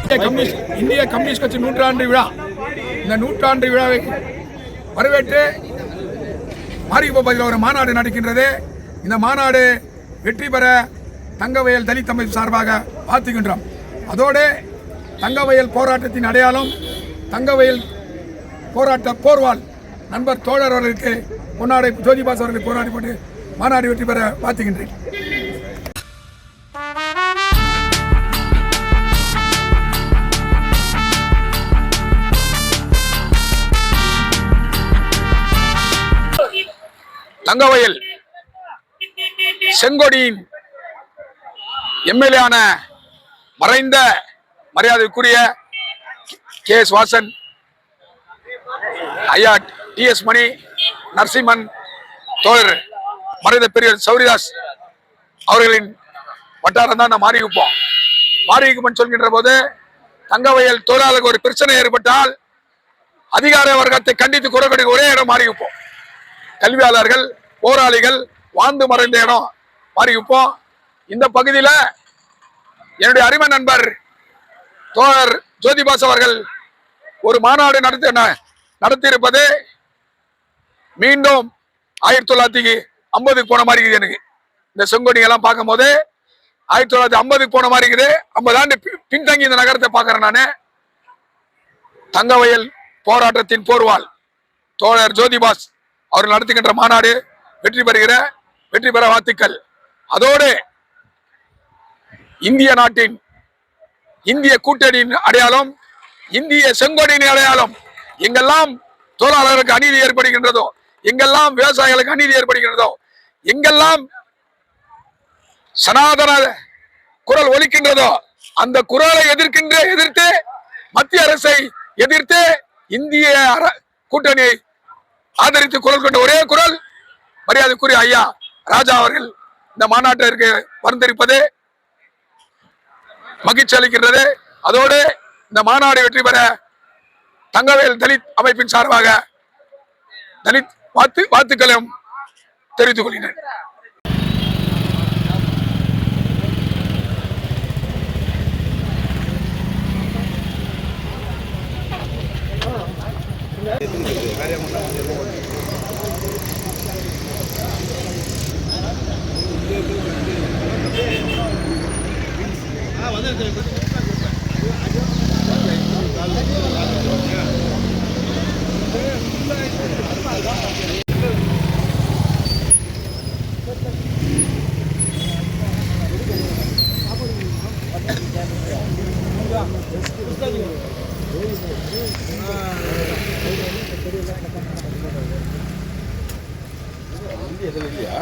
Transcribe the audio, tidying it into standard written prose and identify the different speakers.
Speaker 1: இந்திய கம்யூனிஸ்ட் கட்சி நூற்றாண்டு விழா. இந்த நூற்றாண்டு விழாவை வரவேற்று மாரிகுப்பத்தில் ஒரு மாநாடு நடக்கின்றது. இந்த மாநாடு வெற்றி பெற தங்கவயல் தலித் அமைப்பு சார்பாக வாழ்த்துகின்றோம். அதோடு தங்கவயல் போராட்டத்தின் அடையாளம் தங்கவயல் போராட்ட போர்வால் நண்பர் தோழர் அவர்களுக்கு பொன்னாடை ஜோதிபாஸ் அவர்களுக்கு போராடி போட்டு மாநாடு வெற்றி பெற வாழ்த்துகின்றேன். தங்கவயல் செங்கோடியின் எம்எல்ஏ ஆன மறைந்த மரியாதைக்குரிய கே.எஸ். வாசன் ஐயா, டி.எஸ். மணி, நரசிம்மன், தோழர் மறைந்த பெரியவர் சௌரிதாஸ் அவர்களின் வட்டாரம் தான் மாரிகுப்பம். மாரிகுப்பம் சொல்கின்ற போது தங்கவயல் தொழிலாளர்களுக்கு ஒரு பிரச்சனை ஏற்பட்டால் அதிகார வர்க்கத்தை கண்டித்து குரல் ஒரே இடம் மாரிகுப்பம். கல்வியாளர்கள், போராளிகள் வாழ்ந்து மறைந்த இடம் மாரிகுப்பம். இந்த பகுதியில் என்னுடைய அருமை நண்பர் தோழர் ஜோதிபாஸ் அவர்கள் ஒரு மாநாடு நடத்தியிருப்பது மீண்டும் 1950 போன மாதிரி இருக்குது. எனக்கு இந்த செங்கோடிங்கெல்லாம் பார்க்கும் போது 1950 போன மாதிரி இருக்குது. 50 ஆண்டு பின்தங்கி இந்த நகரத்தை பார்க்கிறேன் நான். தங்கவயல் போராட்டத்தின் போர்வால் தோழர் ஜோதிபாஸ் அவர்கள் நடத்துகின்ற மாநாடு வெற்றி பெற வாழ்த்துக்கள். அதோடு இந்திய நாட்டின் இந்திய கூட்டணியின் அடையாளம் இந்திய செங்கோடியின் அடையாளம். எங்கெல்லாம் தொழிலாளர்களுக்கு அநீதி ஏற்படுகின்றதோ, எங்கெல்லாம் விவசாயிகளுக்கு அநீதி ஏற்படுகின்றதோ, எங்கெல்லாம் சனாதன குரல் ஒலிக்கின்றதோ அந்த குரலை எதிர்த்து மத்திய அரசை எதிர்த்து இந்திய கூட்டணியை ஆதரித்து குரல் கொண்ட ஒரே குரல் மரியாதைக்குரிய ஐயா ராஜா அவர்கள் இந்த மாநாட்டிற்கு வந்திருப்பது மகிழ்ச்சி அளிக்கின்றது. அதோடு இந்த மாநாடு வெற்றி பெற தங்கவயல் தலித் அமைப்பின் சார்பாக தலித் வாழ்த்துக்களையும் தெரிவித்துக் கொள்கிறேன்.
Speaker 2: இல்லையா?